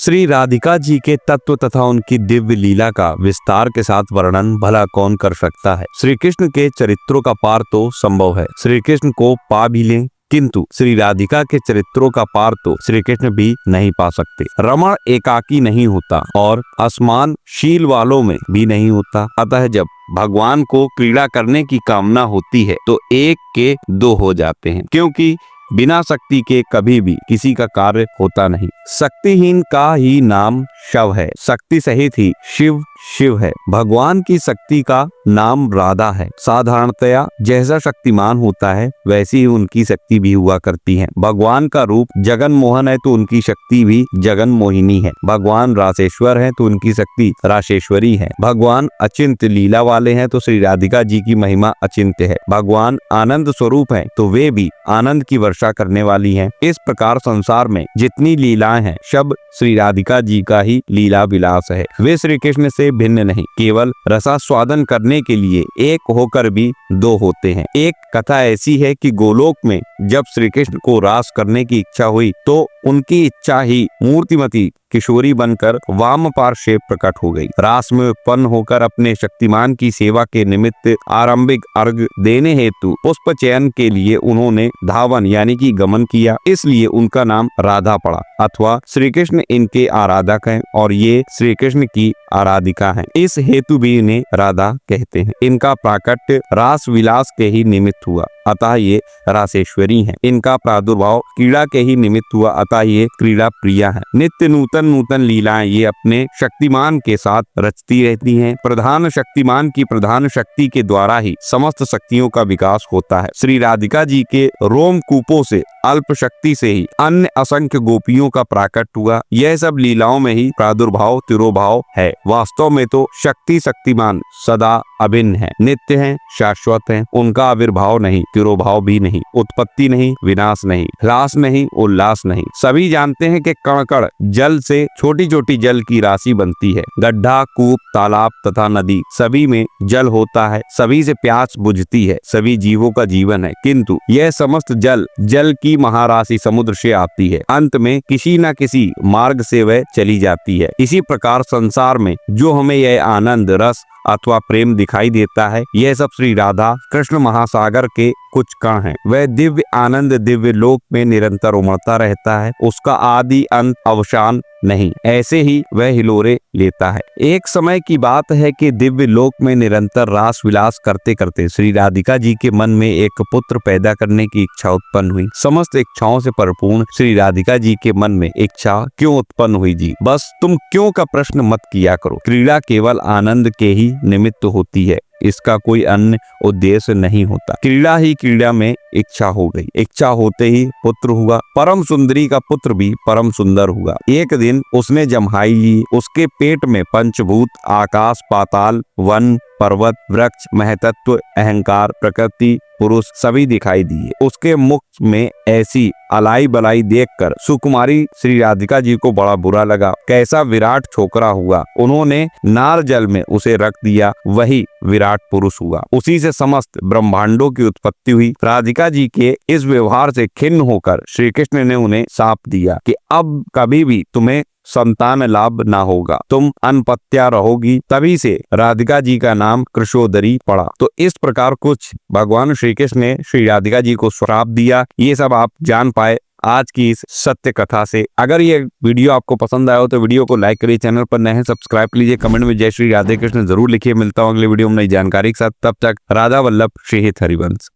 श्री राधिका जी के तत्व तथा उनकी दिव्य लीला का विस्तार के साथ वर्णन भला कौन कर सकता है। श्री कृष्ण के चरित्रों का पार तो संभव है, श्री कृष्ण को पा भी लें, किंतु श्री राधिका के चरित्रों का पार तो श्री कृष्ण भी नहीं पा सकते। रमण एकाकी नहीं होता और असमान शील वालों में भी नहीं होता। अतः जब भगवान को क्रीड़ा करने की कामना होती है तो एक के दो हो जाते हैं, क्योंकि बिना शक्ति के कभी भी किसी का कार्य होता नहीं। शक्तिहीन का ही नाम शव है, शक्ति सहित ही शिव शिव है। भगवान की शक्ति का नाम राधा है। साधारणतया जैसा शक्तिमान होता है वैसी ही उनकी शक्ति भी हुआ करती है। भगवान का रूप जगन मोहन है तो उनकी शक्ति भी जगन मोहिनी है। भगवान रासेश्वर है तो उनकी शक्ति राशेश्वरी है। भगवान अचिंत्य लीला वाले हैं तो श्री राधिका जी की महिमा अचिंत्य है। भगवान आनंद स्वरूप है तो वे भी आनंद की वर्षा करने वाली हैं। इस प्रकार संसार में जितनी लीलाएं हैं सब श्री राधिका जी का ही लीला विलास है। वे श्री कृष्ण से भिन्न नहीं, केवल रसास्वादन करने के लिए एक होकर भी दो होते हैं। एक कथा ऐसी है कि गोलोक में जब श्री कृष्ण को रास करने की इच्छा हुई तो उनकी इच्छा ही मूर्तिमती किशोरी बनकर वाम पार्श्व प्रकट हो गई। रास में उत्पन्न होकर अपने शक्तिमान की सेवा के निमित्त आरंभिक अर्घ देने हेतु पुष्प चयन के लिए उन्होंने धावन यानी कि गमन किया, इसलिए उनका नाम राधा पड़ा। अथवा श्री कृष्ण इनके आराधक हैं और ये श्री कृष्ण की आराधिका हैं, इस हेतु भी इन्हें राधा कहते हैं। इनका प्राकट्य रास विलास के ही निमित्त हुआ, अतः ये रासेश्वरी हैं। इनका प्रादुर्भाव क्रीड़ा के ही निमित्त हुआ, अतः ये क्रीड़ा प्रिया है। नित्य नूतन नूतन लीलाएं ये अपने शक्तिमान के साथ रचती रहती हैं। प्रधान शक्तिमान की प्रधान शक्ति के द्वारा ही समस्त शक्तियों का विकास होता है। श्री राधिका जी के रोमकूपों से अल्प शक्ति से ही अन्य असंख्य गोपियों का प्राकट हुआ। यह सब लीलाओं में ही प्रादुर्भाव तिरोभाव है। वास्तव में तो शक्ति शक्तिमान सदा अभिन्न है, नित्य है, शाश्वत है। उनका आविर्भाव नहीं, तिरोभाव भी नहीं, उत्पत्ति नहीं, विनाश नहीं, ह्रास नहीं, उल्लास नहीं। सभी जानते हैं कि कण कण जल से छोटी छोटी जल की राशि बनती है। गड्ढा, कूप, तालाब तथा नदी सभी में जल होता है, सभी से प्यास बुझती है, सभी जीवों का जीवन है। किंतु यह समस्त जल जल की महाराशि समुद्र से आती है, अंत में किसी न किसी मार्ग से वह चली जाती है। इसी प्रकार संसार में जो हमें यह आनंद रस अथवा प्रेम दिखाई देता है, यह सब श्री राधा कृष्ण महासागर के कुछ कण हैं। वह दिव्य आनंद दिव्य लोक में निरंतर उमड़ता रहता है, उसका आदि अंत अवसान नहीं। ऐसे ही वह हिलोरे लेता है। एक समय की बात है कि दिव्य लोक में निरंतर रास विलास करते करते श्री राधिका जी के मन में एक पुत्र पैदा करने की इच्छा उत्पन्न हुई। समस्त इच्छाओं से परिपूर्ण श्री राधिका जी के मन में इच्छा क्यों उत्पन्न हुई जी? बस तुम क्यों का प्रश्न मत किया करो। क्रीड़ा केवल आनंद के ही निमित्त होती है, इसका कोई अन्य उद्देश्य नहीं होता। क्रीड़ा ही क्रीड़ा में इच्छा हो गई, इच्छा होते ही पुत्र हुआ। परम सुंदरी का पुत्र भी परम सुंदर हुआ। एक दिन उसने जम्हाई ली, उसके पेट में पंचभूत आकाश पाताल वन पर्वत वृक्ष महतत्व अहंकार प्रकृति पुरुष सभी दिखाई दिए। उसके मुख में ऐसी अलाई बलाई देखकर सुकुमारी श्री राधिका जी को बड़ा बुरा लगा। कैसा विराट छोकरा हुआ। उन्होंने नार जल में उसे रख दिया, वही विराट पुरुष हुआ। उसी से समस्त ब्रह्मांडों की उत्पत्ति हुई। राधिका जी के इस व्यवहार से खिन्न होकर श्री कृष्ण ने उन्हें शाप दिया कि अब कभी भी तुम्हें संतान लाभ ना होगा, तुम अनपत्या रहोगी। तभी से राधिका जी का नाम कृशोदरी पड़ा। तो इस प्रकार कुछ भगवान श्री कृष्ण ने श्री राधिका जी को श्राप दिया। ये सब आप जान पाए आज की इस सत्य कथा से। अगर ये वीडियो आपको पसंद आया हो तो वीडियो को लाइक करिए, चैनल पर नए हैं सब्सक्राइब कीजिए, कमेंट में जय श्री राधे कृष्ण जरूर लिखिए। मिलता हूँ अगले वीडियो में नई जानकारी के साथ, तब तक राधा वल्लभ श्री हित हरिवंश।